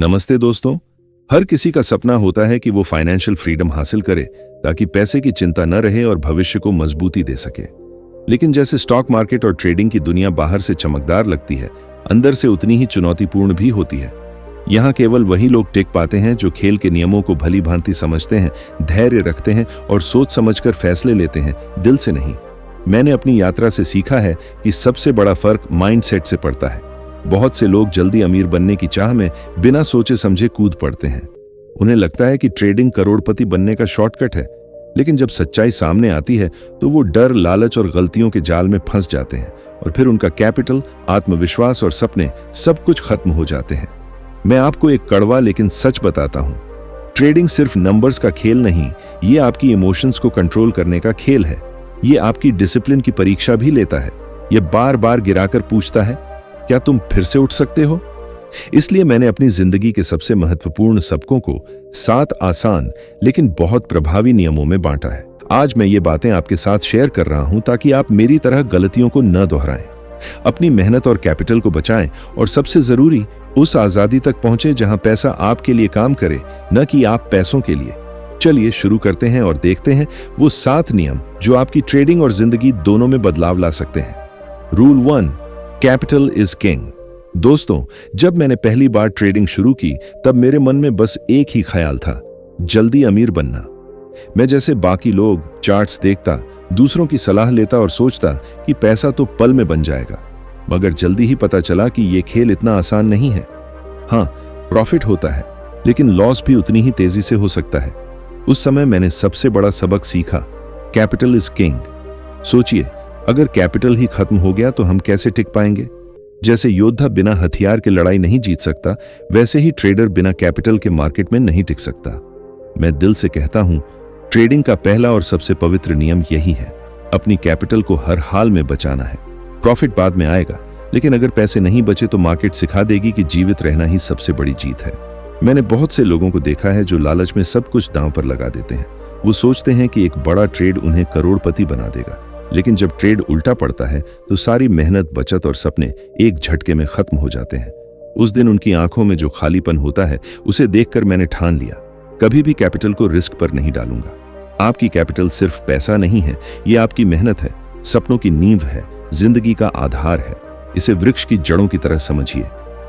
नमस्ते दोस्तों। हर किसी का सपना होता है कि वो फाइनेंशियल फ्रीडम हासिल करे ताकि पैसे की चिंता न रहे और भविष्य को मजबूती दे सके। लेकिन जैसे स्टॉक मार्केट और ट्रेडिंग की दुनिया बाहर से चमकदार लगती है, अंदर से उतनी ही चुनौतीपूर्ण भी होती है। यहाँ केवल वही लोग टिक पाते हैं जो खेल के नियमों को भली भांति समझते हैं, धैर्य रखते हैं और सोच समझकर फैसले लेते हैं, दिल से नहीं। मैंने अपनी यात्रा से सीखा है कि सबसे बड़ा फर्क माइंडसेट से पड़ता है। बहुत से लोग जल्दी अमीर बनने की चाह में बिना सोचे समझे कूद पड़ते हैं। उन्हें लगता है कि ट्रेडिंग करोड़पति बनने का शॉर्टकट है, लेकिन जब सच्चाई सामने आती है तो वो डर, लालच और गलतियों के जाल में फंस जाते हैं और फिर उनका कैपिटल, आत्मविश्वास और सपने सब कुछ खत्म हो जाते हैं। मैं आपको एक कड़वा लेकिन सच बताता हूं, ट्रेडिंग सिर्फ नंबर्स का खेल नहीं, ये आपकी इमोशंस को कंट्रोल करने का खेल है। ये आपकी डिसिप्लिन की परीक्षा भी लेता है। ये बार बार गिराकर पूछता है, क्या तुम फिर से उठ सकते हो? इसलिए मैंने अपनी जिंदगी के सबसे महत्वपूर्ण सबकों को 7 आसान लेकिन बहुत प्रभावी नियमों में बांटा है। आज मैं ये बातें आपके साथ शेयर कर रहा हूं ताकि आप मेरी तरह गलतियों को न दोहराएं, अपनी मेहनत और कैपिटल को बचाएं और सबसे जरूरी उस आजादी तक पहुंचे जहां पैसा आपके लिए काम करे, न कि आप पैसों के लिए। चलिए शुरू करते हैं और देखते हैं वो 7 नियम जो आपकी ट्रेडिंग और जिंदगी दोनों में बदलाव ला सकते हैं। Rule 1, capital is king. दोस्तों, जब मैंने पहली बार ट्रेडिंग शुरू की तब मेरे मन में बस एक ही ख्याल था, जल्दी अमीर बनना। मैं जैसे बाकी लोग चार्ट्स देखता, दूसरों की सलाह लेता और सोचता कि पैसा तो पल में बन जाएगा। मगर जल्दी ही पता चला कि यह खेल इतना आसान नहीं है। हाँ, प्रॉफिट होता है, लेकिन लॉस भी उतनी ही तेजी से हो सकता है। उस समय मैंने सबसे बड़ा सबक सीखा, कैपिटल इज किंग। सोचिए, अगर कैपिटल ही खत्म हो गया तो हम कैसे टिक पाएंगे? जैसे योद्धा बिना हथियार के लड़ाई नहीं जीत सकता, वैसे ही ट्रेडर बिना कैपिटल के मार्केट में नहीं टिक सकता। मैं दिल से कहता हूं, ट्रेडिंग का पहला और सबसे पवित्र नियम यही है, अपनी कैपिटल को हर हाल में बचाना है। प्रॉफिट बाद में आएगा, लेकिन अगर पैसे नहीं बचे तो मार्केट सिखा देगी कि जीवित रहना ही सबसे बड़ी जीत है। मैंने बहुत से लोगों को देखा है जो लालच में सब कुछ दांव पर लगा देते हैं। वो सोचते हैं कि एक बड़ा ट्रेड उन्हें करोड़पति बना देगा, लेकिन जब ट्रेड उल्टा पड़ता है तो सारी मेहनत, बचत और सपने एक झटके में खत्म हो जाते हैं। उस दिन उनकी आंखों में जो खालीपन होता है, उसे देखकर मैंने ठान लिया, कभी भी कैपिटल को रिस्क पर नहीं डालूंगा। आपकी कैपिटल सिर्फ पैसा नहीं है, ये आपकी मेहनत है, सपनों की नींव है, जिंदगी का आधार है। इसे वृक्ष की जड़ों की तरह समझिए।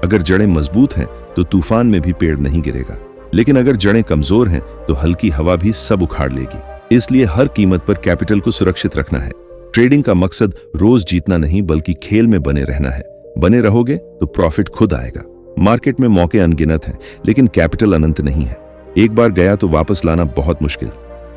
अगर जड़ें मजबूत हैं तो तूफान में भी पेड़ नहीं गिरेगा, लेकिन अगर जड़ें कमजोर हैं तो हल्की हवा भी सब उखाड़ लेगी। इसलिए हर कीमत पर कैपिटल को सुरक्षित रखना है। ट्रेडिंग का मकसद रोज जीतना नहीं, बल्कि खेल में बने रहना है। बने रहोगे तो प्रॉफिट खुद आएगा। मार्केट में मौके अनगिनत हैं, लेकिन कैपिटल अनंत नहीं है। एक बार गया तो वापस लाना बहुत मुश्किल।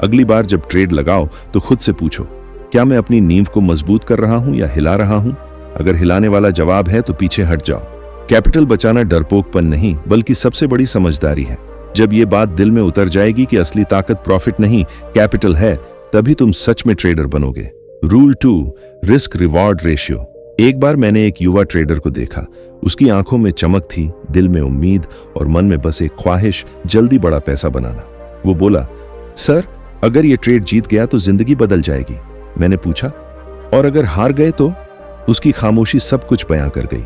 अगली बार जब ट्रेड लगाओ तो खुद से पूछो, क्या मैं अपनी नींव को मजबूत कर रहा हूं या हिला रहा हूं? अगर हिलाने वाला जवाब है तो पीछे हट जाओ। कैपिटल बचाना डरपोकपन नहीं, बल्कि सबसे बड़ी समझदारी है। जब ये बात दिल में उतर जाएगी कि असली ताकत प्रॉफिट नहीं, कैपिटल है, तभी तुम सच में ट्रेडर बनोगे। Rule 2, risk reward ratio. एक बार मैंने एक युवा ट्रेडर को देखा। उसकी आंखों में चमक थी, दिल में उम्मीद और मन में बस एक ख्वाहिश, जल्दी बड़ा पैसा बनाना। वो बोला, सर, अगर ये ट्रेड जीत गया तो जिंदगी बदल जाएगी। मैंने पूछा, और अगर हार गए तो? उसकी खामोशी सब कुछ बयां कर गई।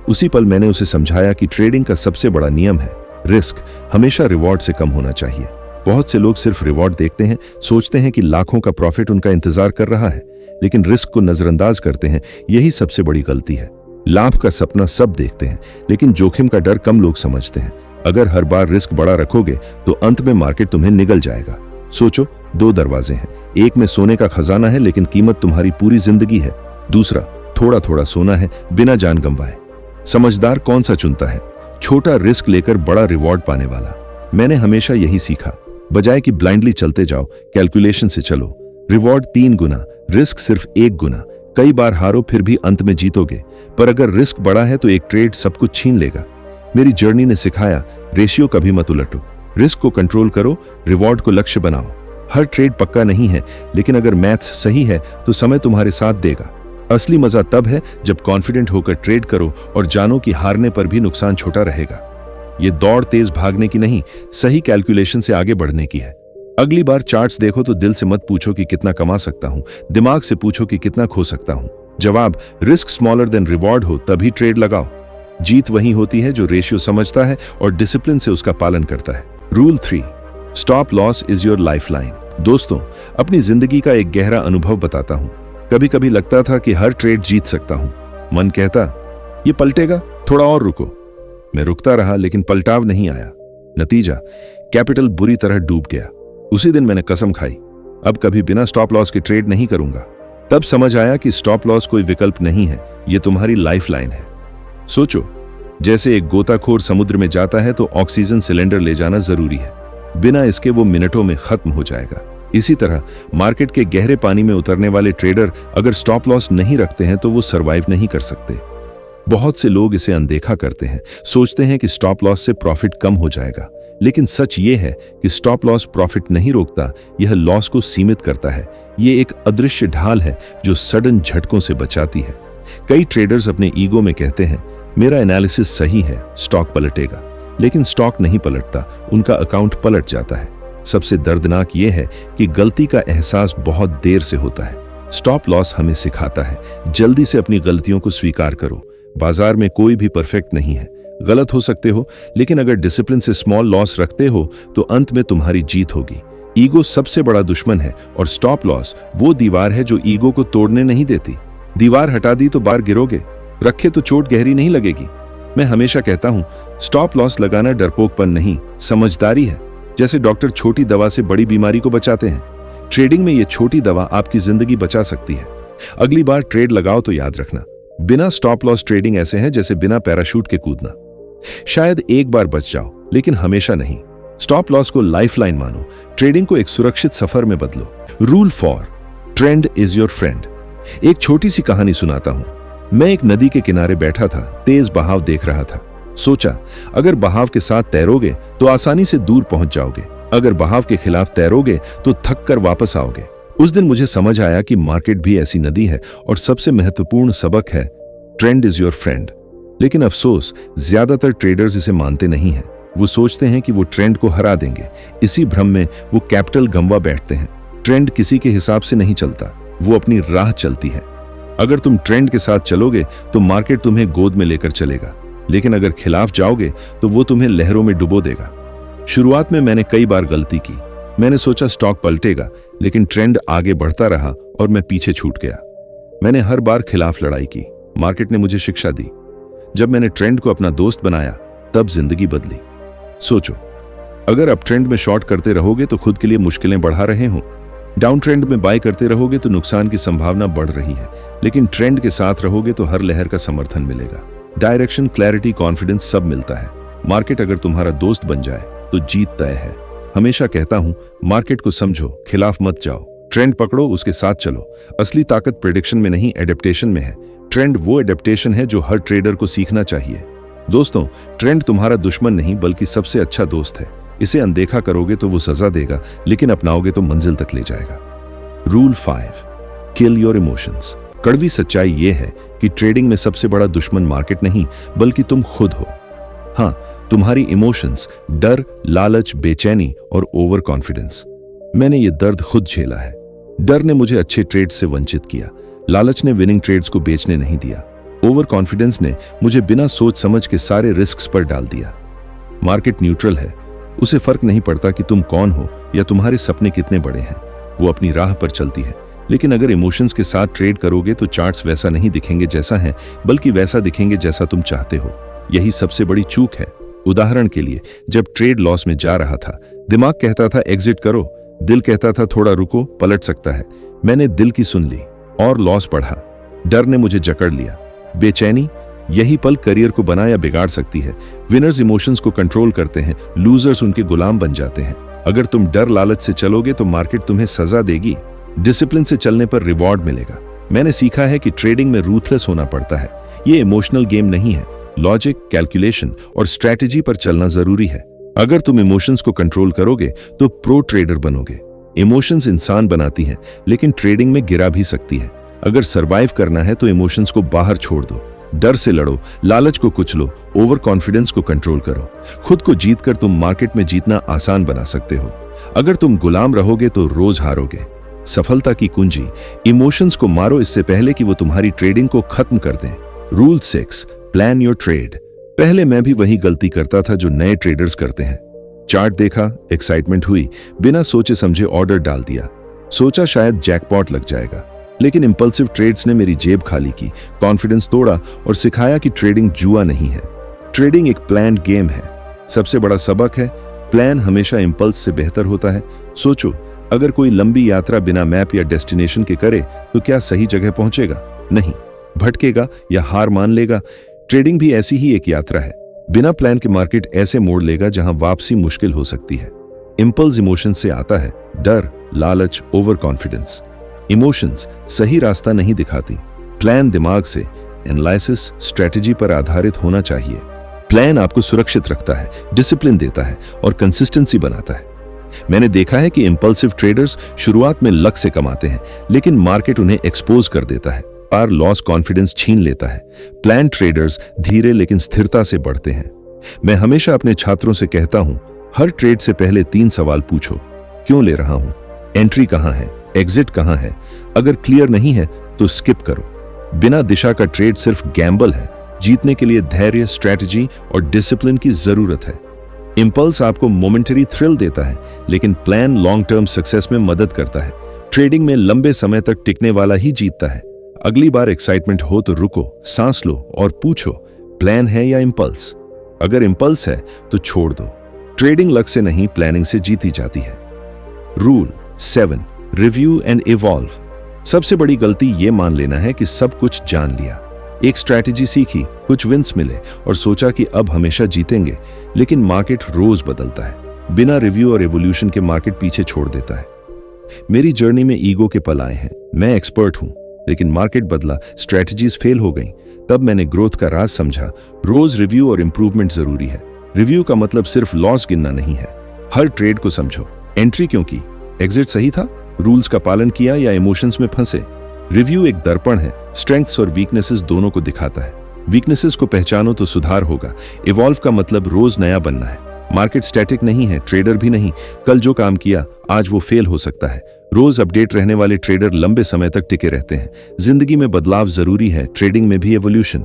उसी पल मैंने उसे समझाया कि ट्रेडिंग का सबसे बड़ा नियम है, रिस्क हमेशा रिवॉर्ड से कम होना चाहिए। बहुत से लोग सिर्फ रिवॉर्ड देखते हैं, सोचते हैं कि लाखों का प्रॉफिट उनका इंतजार कर रहा है, लेकिन रिस्क को नजरअंदाज करते हैं। यही सबसे बड़ी गलती है। लाभ का सपना सब देखते हैं, लेकिन जोखिम का डर कम लोग समझते हैं। अगर हर बार रिस्क बड़ा रखोगे तो अंत में मार्केट तुम्हें निगल जाएगा। सोचो, 2 दरवाजे हैं, एक में सोने का खजाना है लेकिन कीमत तुम्हारी पूरी जिंदगी है। दूसरा थोड़ा थोड़ा सोना है, बिना जान गंवाए। समझदार कौन सा चुनता है? छोटा रिस्क लेकर बड़ा रिवॉर्ड पाने वाला। मैंने हमेशा यही सीखा, बजाय कि ब्लाइंडली चलते जाओ, कैलकुलेशन से चलो। रिवॉर्ड 3 गुना, रिस्क सिर्फ 1 गुना। कई बार हारो फिर भी अंत में जीतोगे, पर अगर रिस्क बड़ा है तो एक ट्रेड सब कुछ छीन लेगा। मेरी जर्नी ने सिखाया, रेशियो कभी मत उलटो। रिस्क को कंट्रोल करो, रिवॉर्ड को लक्ष्य बनाओ। हर ट्रेड पक्का नहीं है, लेकिन अगर मैथ्स सही है तो समय तुम्हारे साथ देगा। असली मजा तब है जब कॉन्फिडेंट होकर ट्रेड करो और जानो कि हारने पर भी नुकसान छोटा रहेगा। ये दौड़ तेज भागने की नहीं, सही कैलकुलेशन से आगे बढ़ने की है। अगली बार चार्ट्स देखो तो दिल से मत पूछो कि कितना कमा सकता हूं, दिमाग से पूछो कि कितना खो सकता हूं। जवाब रिस्क स्मॉलर देन रिवॉर्ड हो तभी ट्रेड लगाओ। जीत वही होती है जो रेशियो समझता है और डिसिप्लिन से उसका पालन करता है। Rule 3, stop loss is your lifeline. दोस्तों, अपनी जिंदगी का एक गहरा अनुभव बताता हूं। कभी कभी लगता था कि हर ट्रेड जीत सकता हूं। मन कहता, ये पलटेगा, थोड़ा और रुको। मैं रुकता रहा, लेकिन पलटाव नहीं आया। नतीजा, कैपिटल बुरी तरह डूब गया। उसी दिन मैंने कसम खाई, अब कभी बिना स्टॉप लॉस के ट्रेड नहीं करूंगा। तब समझ आया कि स्टॉप लॉस कोई विकल्प नहीं है, ये तुम्हारी लाइफलाइन है। सोचो, जैसे एक गोताखोर समुद्र में जाता है तो ऑक्सीजन सिलेंडर ले जाना जरूरी है, बिना इसके वो मिनटों में खत्म हो जाएगा। इसी तरह मार्केट के गहरे पानी में उतरने वाले ट्रेडर अगर स्टॉप लॉस नहीं रखते हैं तो वो सरवाइव नहीं कर सकते। बहुत से लोग इसे अनदेखा करते हैं, सोचते हैं कि स्टॉप लॉस से प्रॉफिट कम हो जाएगा, लेकिन सच ये है कि स्टॉप लॉस प्रॉफिट नहीं रोकता, यह लॉस को सीमित करता है। ये एक अदृश्य ढाल है जो सडन झटकों से बचाती है। कई ट्रेडर्स अपने ईगो में कहते हैं, मेरा एनालिसिस सही है, स्टॉक पलटेगा, लेकिन स्टॉक नहीं पलटता, उनका अकाउंट पलट जाता है। सबसे दर्दनाक यह है कि गलती का एहसास बहुत देर से होता है। स्टॉप लॉस हमें सिखाता है, जल्दी से अपनी गलतियों को स्वीकार करो। बाजार में कोई भी परफेक्ट नहीं है, गलत हो सकते हो, लेकिन अगर डिसिप्लिन से स्मॉल लॉस रखते हो तो अंत में तुम्हारी जीत होगी। ईगो सबसे बड़ा दुश्मन है और स्टॉप लॉस वो दीवार है जो ईगो को तोड़ने नहीं देती। दीवार हटा दी तो बाहर गिरोगे, रखे तो चोट गहरी नहीं लगेगी। मैं हमेशा कहता हूं, स्टॉप लॉस लगाना डरपोकपन नहीं, समझदारी है। जैसे डॉक्टर छोटी दवा से बड़ी बीमारी को बचाते हैं, ट्रेडिंग में ये छोटी दवा आपकी जिंदगी बचा सकती है। अगली बार ट्रेड लगाओ तो याद रखना, बिना स्टॉप लॉस ट्रेडिंग ऐसे है जैसे बिना पैराशूट के कूदना। शायद एक बार बच जाओ, लेकिन हमेशा नहीं। स्टॉप लॉस को लाइफलाइन मानो, ट्रेडिंग को एक सुरक्षित सफर में बदलो। Rule 4, trend is your friend. एक छोटी सी कहानी सुनाता हूं। मैं एक नदी के किनारे बैठा था, तेज बहाव देख रहा था। सोचा, अगर बहाव के साथ तैरोगे तो आसानी से दूर पहुंच जाओगे, अगर बहाव के खिलाफ तैरोगे तो थक कर वापस आओगे। उस दिन मुझे समझ आया कि मार्केट भी ऐसी नदी है और सबसे महत्वपूर्ण सबक है, ट्रेंड इज योर फ्रेंड। लेकिन अफसोस, ज्यादातर ट्रेडर्स इसे मानते नहीं हैं। वो सोचते हैं कि वो ट्रेंड को हरा देंगे। इसी भ्रम में वो कैपिटल गंवा बैठते हैं। ट्रेंड किसी के हिसाब से नहीं चलता, वो अपनी राह चलती है। अगर तुम ट्रेंड के साथ चलोगे तो मार्केट तुम्हें गोद में लेकर चलेगा, लेकिन अगर खिलाफ जाओगे तो वो तुम्हें लहरों में डुबो देगा। शुरुआत में मैंने कई बार गलती की। मैंने सोचा स्टॉक पलटेगा, लेकिन ट्रेंड आगे बढ़ता रहा और मैं पीछे छूट गया। मैंने हर बार खिलाफ लड़ाई की, मार्केट ने मुझे शिक्षा दी। जब मैंने ट्रेंड को अपना दोस्त बनाया, तब जिंदगी बदली। सोचो, अगर अप ट्रेंड में शॉर्ट करते रहोगे तो खुद के लिए मुश्किलें बढ़ा रहे हो। डाउन ट्रेंड में बाय करते रहोगे तो नुकसान की संभावना बढ़ रही है, लेकिन ट्रेंड के साथ रहोगे तो हर लहर का समर्थन मिलेगा। डायरेक्शन, क्लैरिटी, कॉन्फिडेंस सब मिलता है। मार्केट अगर तुम्हारा दोस्त बन जाए तो जीत तय है। हमेशा कहता हूं, मार्केट को समझो, खिलाफ मत जाओ। ट्रेंड पकड़ो, उसके साथ चलो। असली ताकत प्रेडिक्शन में नहीं, एडेप्टेशन में है। ट्रेंड वो एडेप्टेशन है जो हर ट्रेडर को सीखना चाहिए। दोस्तों, ट्रेंड तुम्हारा दुश्मन नहीं बल्कि सबसे अच्छा दोस्त है। इसे अनदेखा करोगे तो वो सजा देगा, लेकिन अपनाओगे तो मंजिल तक ले जाएगा। Rule 5, kill your emotions. कड़वी सच्चाई यह है कि ट्रेडिंग में सबसे बड़ा दुश्मन मार्केट नहीं बल्कि तुम खुद हो। हां, तुम्हारी इमोशंस, डर, लालच, बेचैनी और ओवर कॉन्फिडेंस। मैंने ये दर्द खुद झेला है। डर ने मुझे अच्छे ट्रेड्स से वंचित किया, लालच ने विनिंग ट्रेड्स को बेचने नहीं दिया, ओवर कॉन्फिडेंस ने मुझे बिना सोच समझ के सारे रिस्क्स पर डाल दिया। मार्केट न्यूट्रल है, उसे फर्क नहीं पड़ता कि तुम कौन हो या तुम्हारे सपने कितने बड़े हैं। वो अपनी राह पर चलती है। लेकिन अगर इमोशंस के साथ ट्रेड करोगे तो चार्ट्स वैसा नहीं दिखेंगे जैसा है, बल्कि वैसा दिखेंगे जैसा तुम चाहते हो। यही सबसे बड़ी चूक है। उदाहरण के लिए, जब ट्रेड लॉस में जा रहा था, दिमाग कहता था एग्जिट करो, दिल कहता था थोड़ा रुको, पलट सकता है। मैंने दिल की सुन ली और लॉस बढ़ा। डर ने मुझे जकड़ लिया। बेचैनी, यही पल करियर को बना या बिगाड़ सकती है। विनर्स इमोशंस को कंट्रोल करते हैं, लूजर्स उनके गुलाम बन जाते हैं। अगर तुम डर लालच से चलोगे तो मार्केट तुम्हें सजा देगी, डिसिप्लिन से चलने पर रिवॉर्ड मिलेगा। मैंने सीखा है कि ट्रेडिंग में रूथलेस होना पड़ता है। ये इमोशनल गेम नहीं है। लॉजिक, कैलकुलेशन और स्ट्रैटेजी पर चलना जरूरी है। अगर तुम इमोशंस को कंट्रोल करोगे तो प्रो ट्रेडर बनोगे। इमोशंस इंसान बनाती हैं, लेकिन ट्रेडिंग में गिरा भी सकती है। अगर सरवाइव करना है तो इमोशंस को बाहर छोड़ दो, डर से लड़ो, लालच को कुचलो, ओवर कॉन्फिडेंस को कंट्रोल करो। खुद को जीतकर तुम मार्केट में जीतना आसान बना सकते हो। अगर तुम गुलाम रहोगे तो रोज हारोगे। सफलता की कुंजी, इमोशंस को मारो इससे पहले कि वो तुम्हारी ट्रेडिंग को खत्म कर दें। Rule 6, plan your trade. पहले मैं भी वही गलती करता था जो नए ट्रेडर्स करते हैं। चार्ट देखा, एक्साइटमेंट हुई, बिना सोचे समझे ऑर्डर डाल दिया, सोचा शायद जैकपॉट लग जाएगा। लेकिन इंपल्सिव ट्रेड्स ने मेरी जेब खाली की, कॉन्फिडेंस तोड़ा और सिखाया कि ट्रेडिंग जुआ नहीं है, ट्रेडिंग एक प्लान्ड गेम है। सबसे बड़ा सबक है, प्लान हमेशा इंपल्स से बेहतर होता है। सोचो, अगर कोई लंबी यात्रा बिना मैप या डेस्टिनेशन के करे तो क्या सही जगह पहुंचेगा? नहीं, भटकेगा या हार मान लेगा। ट्रेडिंग भी ऐसी ही एक यात्रा है। बिना प्लान के मार्केट ऐसे मोड़ लेगा जहां वापसी मुश्किल हो सकती है। इंपल्स इमोशन से आता है, डर, लालच, ओवर कॉन्फिडेंस। इमोशंस सही रास्ता नहीं दिखाती। प्लान दिमाग से, एनालिसिस, स्ट्रेटजी पर आधारित होना चाहिए। प्लान आपको सुरक्षित रखता है, डिसिप्लिन देता है और कंसिस्टेंसी बनाता है। मैंने देखा है कि इंपल्सिव ट्रेडर्स शुरुआत में लक से कमाते हैं, लेकिन मार्केट उन्हें एक्सपोज कर देता है, बार लॉस कॉन्फिडेंस छीन लेता है। प्लान ट्रेडर्स धीरे लेकिन स्थिरता से बढ़ते हैं। मैं हमेशा अपने छात्रों से कहता हूं, हर ट्रेड से पहले 3 सवाल पूछो। क्यों ले रहा हूं? एंट्री कहां है? एग्जिट कहां है? अगर क्लियर नहीं है तो स्किप करो। बिना दिशा का ट्रेड सिर्फ गैम्बल है। जीतने के लिए धैर्य, स्ट्रेटजी और डिसिप्लिन की जरूरत है। इंपल्स आपको मोमेंटरी थ्रिल देता है, लेकिन प्लान लॉन्ग टर्म सक्सेस में मदद करता है। ट्रेडिंग में लंबे समय तक टिकने वाला ही जीतता है। अगली बार एक्साइटमेंट हो तो रुको, सांस लो और पूछो, प्लान है या इंपल्स? अगर इंपल्स है तो छोड़ दो। ट्रेडिंग लक से नहीं, प्लानिंग से जीती जाती है। Rule 7, review and evolve. सबसे बड़ी गलती यह मान लेना है कि सब कुछ जान लिया। एक स्ट्रैटेजी सीखी, कुछ विंस मिले और सोचा कि अब हमेशा जीतेंगे, लेकिन मार्केट रोज बदलता है। बिना रिव्यू और एवोल्यूशन के मार्केट पीछे छोड़ देता है। मेरी जर्नी में ईगो के पल आए हैं। मैं एक्सपर्ट हूं, लेकिन मार्केट बदला, स्ट्रैटेजीज फेल हो गई। तब मैंने ग्रोथ का राज समझा। रोज रिव्यू और इंप्रूवमेंट जरूरी है। रिव्यू का मतलब सिर्फ लॉस गिनना नहीं है। हर ट्रेड को समझो। एंट्री क्यों की? एग्जिट सही था? रूल्स का पालन किया या इमोशंस में फंसे? रिव्यू एक दर्पण है, स्ट्रेंथ्स और वीकनेसेस दोनों को दिखाता है। वीकनेसेस को पहचानो तो सुधार होगा। इवॉल्व का मतलब रोज नया बनना है। मार्केट स्टैटिक नहीं है, ट्रेडर भी नहीं। कल जो काम किया आज वो फेल हो सकता है। रोज अपडेट रहने वाले ट्रेडर लंबे समय तक टिके रहते हैं। जिंदगी में बदलाव जरूरी है, ट्रेडिंग में भी एवोल्यूशन।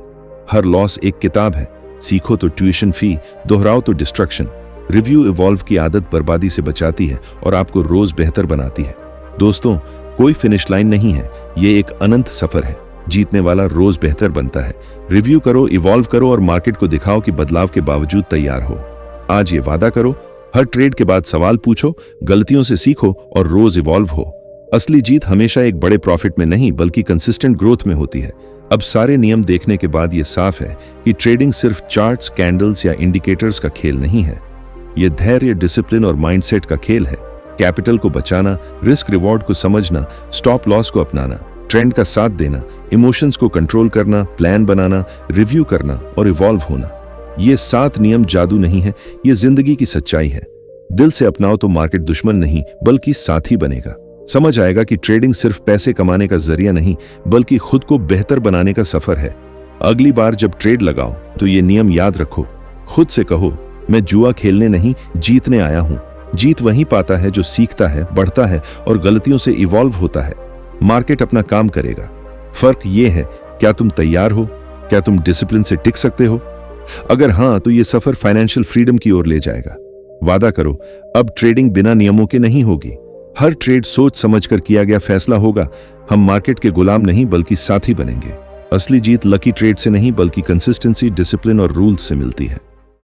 हर लॉस एक किताब है। सीखो तो ट्यूशन फी, दोहराओ तो डिस्ट्रक्शन। रिव्यू इवॉल्व की आदत बर्बादी से बचाती है और आपको रोज बेहतर बनाती है। दोस्तों, कोई फिनिश लाइन नहीं है, ये एक अनंत सफर है। जीतने वाला रोज बेहतर बनता है। रिव्यू करो, इवॉल्व करो और मार्केट को दिखाओ कि बदलाव के बावजूद तैयार हो। आज ये वादा करो, हर ट्रेड के बाद सवाल पूछो, गलतियों से सीखो और रोज इवॉल्व हो। असली जीत हमेशा एक बड़े प्रॉफिट में नहीं, बल्कि कंसिस्टेंट ग्रोथ में होती है। अब सारे नियम देखने के बाद ये साफ है कि ट्रेडिंग सिर्फ चार्ट्स, कैंडल्स या इंडिकेटर्स का खेल नहीं है। ये धैर्य, डिसिप्लिन और माइंडसेट का खेल है। कैपिटल को बचाना, रिस्क रिवॉर्ड को समझना, स्टॉप लॉस को अपनाना, ट्रेंड का साथ देना, इमोशंस को कंट्रोल करना, प्लान बनाना, रिव्यू करना और इवॉल्व होना। ये 7 नियम जादू नहीं है, ये जिंदगी की सच्चाई है। दिल से अपनाओ तो मार्केट दुश्मन नहीं बल्कि साथी बनेगा। समझ आएगा कि ट्रेडिंग सिर्फ पैसे कमाने का जरिया नहीं, बल्कि खुद को बेहतर बनाने का सफर है। अगली बार जब ट्रेड लगाओ तो ये नियम याद रखो। खुद से कहो, मैं जुआ खेलने नहीं, जीतने आया हूं। जीत वही पाता है जो सीखता है, बढ़ता है और गलतियों से इवॉल्व होता है। मार्केट अपना काम करेगा। फर्क ये है, क्या तुम तैयार हो? क्या तुम डिसिप्लिन से टिक सकते हो? अगर हां, तो ये सफर फाइनेंशियल फ्रीडम की ओर ले जाएगा। वादा करो, अब ट्रेडिंग बिना नियमों के नहीं होगी। हर ट्रेड सोच समझकर किया गया फैसला होगा। हम मार्केट के गुलाम नहीं बल्कि साथी बनेंगे। असली जीत लकी ट्रेड से नहीं बल्कि कंसिस्टेंसी, डिसिप्लिन और रूल्स से मिलती है।